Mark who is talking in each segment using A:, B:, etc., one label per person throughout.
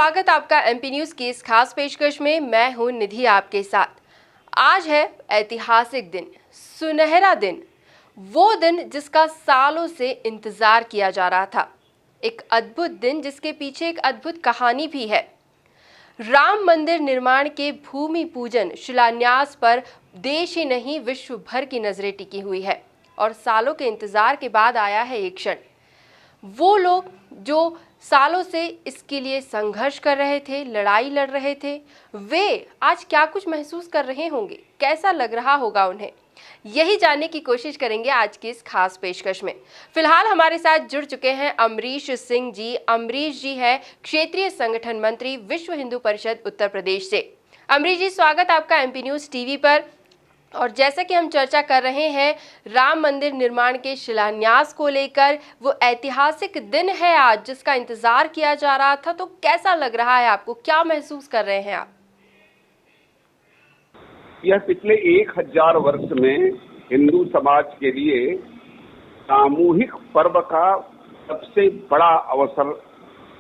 A: स्वागत आपका MP news की इस खास पेशकश में। मैं हूं निधि आपके साथ। आज है ऐतिहासिक दिन, सुनहरा दिन, वो दिन जिसका सालों से इंतजार किया जा रहा था। एक अद्भुत दिन जिसके पीछे एक अद्भुत कहानी भी है। राम मंदिर निर्माण के भूमि पूजन शिलान्यास पर देश ही नहीं विश्व भर की नजरें टिकी हुई है और सालों के इंतजार के बाद आया है एक क्षण। वो लोग जो सालों से इसके लिए संघर्ष कर रहे थे, लड़ाई लड़ रहे थे, वे आज क्या कुछ महसूस कर रहे होंगे, कैसा लग रहा होगा उन्हें, यही जानने की कोशिश करेंगे आज की इस खास पेशकश में। फिलहाल हमारे साथ जुड़ चुके हैं अमरीश सिंह जी। अमरीश जी है क्षेत्रीय संगठन मंत्री, विश्व हिंदू परिषद उत्तर प्रदेश से। अमरीश जी, स्वागत आपका एमपी न्यूज टीवी पर। और जैसा कि हम चर्चा कर रहे हैं राम मंदिर निर्माण के शिलान्यास को लेकर, वो ऐतिहासिक दिन है आज जिसका इंतजार किया जा रहा था, तो कैसा लग रहा है आपको, क्या महसूस कर रहे हैं आप?
B: यह पिछले 1000 वर्ष में हिंदू समाज के लिए सामूहिक पर्व का सबसे बड़ा अवसर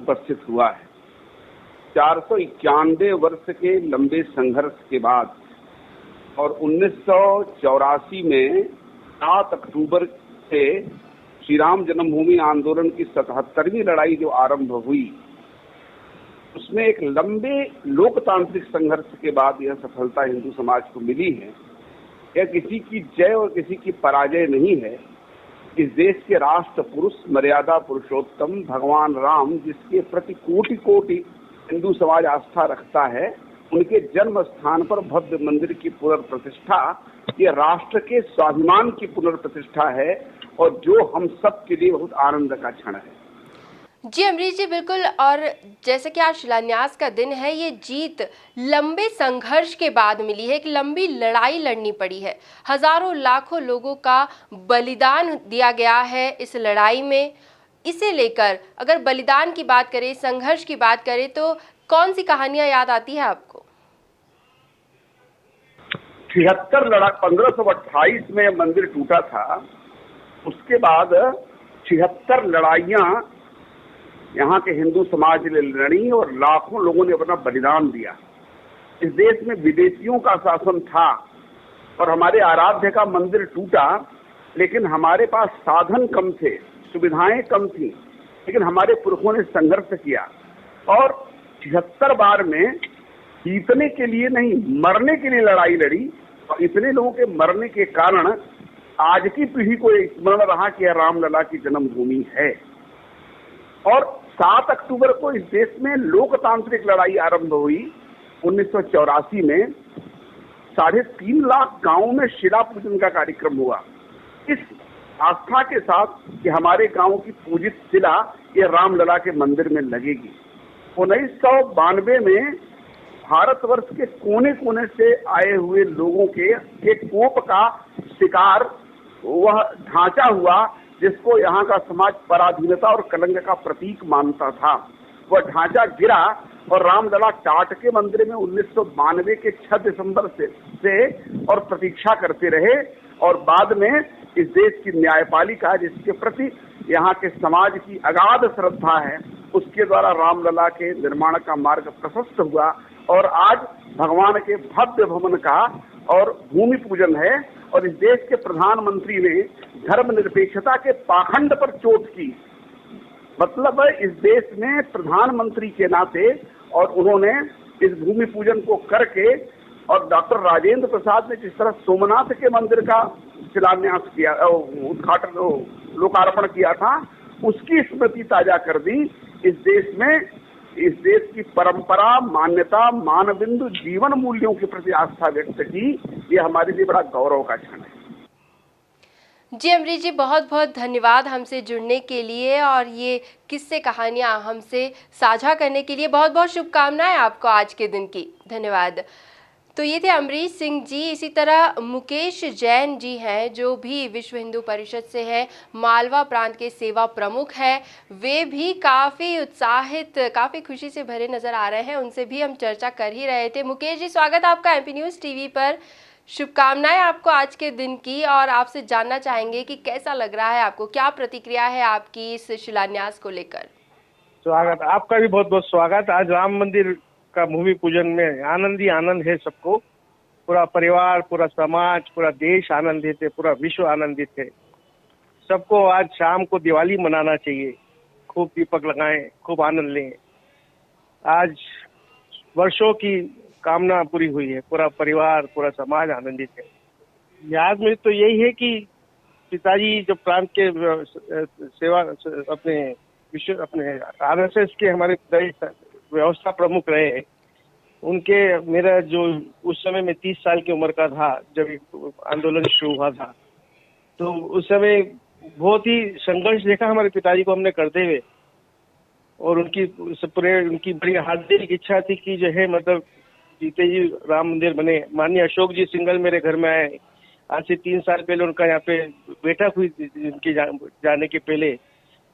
B: उपस्थित हुआ है। 491 वर्ष के लंबे संघर्ष के बाद और 1984 में 7 अक्टूबर से श्री राम जन्मभूमि आंदोलन की 77वीं लड़ाई जो आरंभ हुई, उसमें एक लंबे लोकतांत्रिक संघर्ष के बाद यह सफलता हिंदू समाज को मिली है। यह किसी की जय और किसी की पराजय नहीं है। इस देश के राष्ट्र पुरुष, मर्यादा पुरुषोत्तम भगवान राम, जिसके प्रति कोटि कोटि हिंदू समाज आस्था रखता है, उनके जन्म स्थान पर भव्य मंदिर की पुनर्प्रतिष्ठा ये राष्ट्र के स्वाभिमान की पुनर्प्रतिष्ठा है और जो हम सब के लिए बहुत आनंद का क्षण है।
A: जी अमरीश जी, बिल्कुल। और जैसे कि आज शिलान्यास का दिन है, ये जीत लंबे संघर्ष के बाद मिली है, एक लंबी लड़ाई लड़नी पड़ी है, हजारों लाखों लोगों का बलिदान दिया गया है इस लड़ाई में। इसे लेकर अगर बलिदान की बात करें, संघर्ष की बात करें, तो कौन सी कहानियां याद आती है आपको?
B: 76 1528 में मंदिर टूटा था। उसके बाद 76 लड़ाइयां यहाँ के हिंदू समाज ने लड़ी और लाखों लोगों ने अपना बलिदान दिया। इस देश में विदेशियों का शासन था और हमारे आराध्य का मंदिर टूटा, लेकिन हमारे पास साधन कम थे, सुविधाएं कम थी, लेकिन हमारे पुरखों ने संघर्ष किया और 76 बार में जीतने के लिए नहीं, मरने के लिए लड़ाई लड़ी। और इतने लोगों के मरने के कारण आज की पीढ़ी को स्मरण रहा कि यह रामलला की जन्मभूमि है। और 7 अक्टूबर को इस देश में लोकतांत्रिक लड़ाई आरंभ हुई। 1984 में 3.5 लाख गांवों में शिला पूजन का कार्यक्रम हुआ, इस आस्था के साथ कि हमारे गांव की पूजित शिला ये रामलला के मंदिर में लगेगी। 1992 में भारतवर्ष के कोने कोने से आए हुए लोगों के एक कोप का शिकार वह ढांचा हुआ, जिसको यहाँ का समाज पराधीनता और कलंक का प्रतीक मानता था। वह ढांचा गिरा और रामलला टाट के मंदिर में 1992 के 6 दिसंबर से और प्रतीक्षा करते रहे। और बाद में इस देश की न्यायपालिका, जिसके प्रति यहाँ के समाज की अगाध श्रद्धा है, उसके द्वारा रामलला के निर्माण का मार्ग प्रशस्त हुआ और आज भगवान के भव्य भवन का और भूमि पूजन है। और इस देश के प्रधानमंत्री ने धर्मनिरपेक्षता के पाखंड पर चोट की, मतलब इस देश में प्रधानमंत्री के नाते, और उन्होंने इस भूमि पूजन को करके, और डॉक्टर राजेंद्र प्रसाद ने जिस तरह सोमनाथ के मंदिर का शिलान्यास किया, उद्घाटन, लोकार्पण किया था, उसकी स्मृति ताजा कर दी। इस देश में इस देश की परंपरा, मान्यता, मानबिंदु, जीवन मूल्यों के प्रति आस्था व्यक्त की, ये हमारे लिए बड़ा गौरव का क्षण है।
A: जी अमरीश जी, बहुत बहुत धन्यवाद हमसे जुड़ने के लिए और ये किस्से कहानियाँ हमसे साझा करने के लिए। बहुत बहुत शुभकामनाएं आपको आज के दिन की। धन्यवाद। तो ये थे अमरीश सिंह जी। इसी तरह मुकेश जैन जी हैं, जो भी विश्व हिंदू परिषद से है, मालवा प्रांत के सेवा प्रमुख हैं। वे भी काफ़ी उत्साहित, काफ़ी खुशी से भरे नज़र आ रहे हैं। उनसे भी हम चर्चा कर ही रहे थे। मुकेश जी, स्वागत आपका एमपी न्यूज़ टीवी पर। शुभकामनाएं आपको आज के दिन की और आपसे जानना चाहेंगे कि कैसा लग रहा है आपको, क्या प्रतिक्रिया है आपकी इस शिलान्यास को लेकर?
C: स्वागत, आपका भी बहुत बहुत स्वागत। आज राम मंदिर का भूमि पूजन में आनंद ही आनंद है सबको। पूरा परिवार, पूरा समाज, पूरा देश आनंदित है, पूरा विश्व आनंदित है। सबको आज शाम को दिवाली मनाना चाहिए। खूब दीपक लगाएं, खूब आनंद लें। आज वर्षों की कामना पूरी हुई है। पूरा परिवार, पूरा समाज आनंदित है। याद में तो यही है कि पिताजी जब प्रांत के सेवा अपने विश्व अपने आरएसएस के हमारे व्यवस्था प्रमुख रहे। उनके मेरा जो उस समय में 30 साल की उम्र का था जब आंदोलन शुरू हुआ था, तो उस समय बहुत ही संघर्ष देखा हमारे पिताजी को हमने करते हुए। और उनकी बड़ी हार्दिक इच्छा थी कि जो है मतलब जीते जी राम मंदिर बने। माननीय अशोक जी सिंघल मेरे घर में आए। आज से 3 साल पहले उनका यहाँ पे बैठक हुई उनकी जाने के पहले।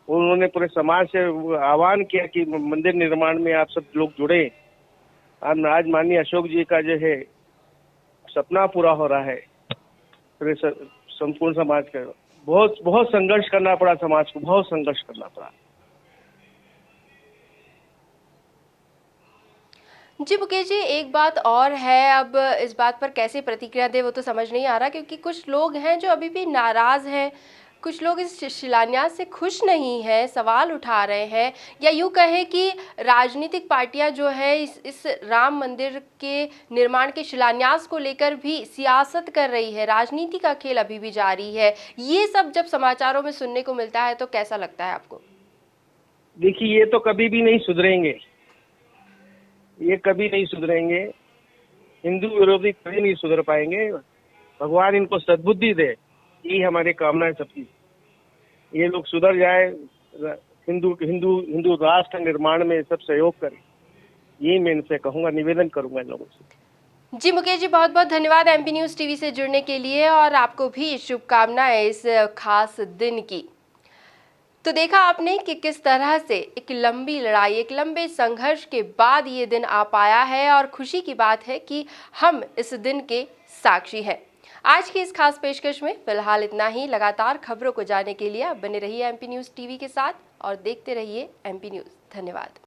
C: उन्होंने पूरे समाज से आह्वान किया कि मंदिर निर्माण में आप सब लोग जुड़े। आज माननीय अशोक जी का जो है सपना पूरा हो रहा है। पूरे संपूर्ण समाज का बहुत बहुत संघर्ष करना पड़ा, समाज को बहुत संघर्ष करना पड़ा।
A: जी मुकेश जी, एक बात और है, अब इस बात पर कैसे प्रतिक्रिया दें वो तो समझ नहीं आ रहा, क्योंकि कुछ लोग हैं जो अभी भी नाराज़ हैं, कुछ लोग इस शिलान्यास से खुश नहीं हैं, सवाल उठा रहे हैं, या यूँ कहें कि राजनीतिक पार्टियां जो है इस राम मंदिर के निर्माण के शिलान्यास को लेकर भी सियासत कर रही है, राजनीति का खेल अभी भी जारी है। ये सब जब समाचारों में सुनने को मिलता है तो कैसा लगता है आपको?
C: देखिए, ये तो कभी भी नहीं सुधरेंगे, ये कभी नहीं सुधरेंगे। हिंदू विरोधी कभी नहीं सुधर पाएंगे। भगवान इनको सद्बुद्धि दे, यही हमारी कामना है सबकी। ये लोग सुधर जाए, हिंदू राष्ट्र निर्माण में सब सहयोग करें, यही मैं इनसे कहूंगा, निवेदन करूंगा इन लोगों से।
A: जी मुकेश जी, बहुत बहुत धन्यवाद एमपी न्यूज़ टीवी से जुड़ने के लिए, और आपको भी शुभकामनाएं इस खास दिन की। तो देखा आपने कि किस तरह से एक लंबी लड़ाई, एक लंबे संघर्ष के बाद ये दिन आ पाया है, और खुशी की बात है कि हम इस दिन के साक्षी हैं। आज की इस खास पेशकश में फिलहाल इतना ही। लगातार खबरों को जानने के लिए आप बने रहिए एमपी न्यूज़ टीवी के साथ और देखते रहिए एमपी न्यूज़। धन्यवाद।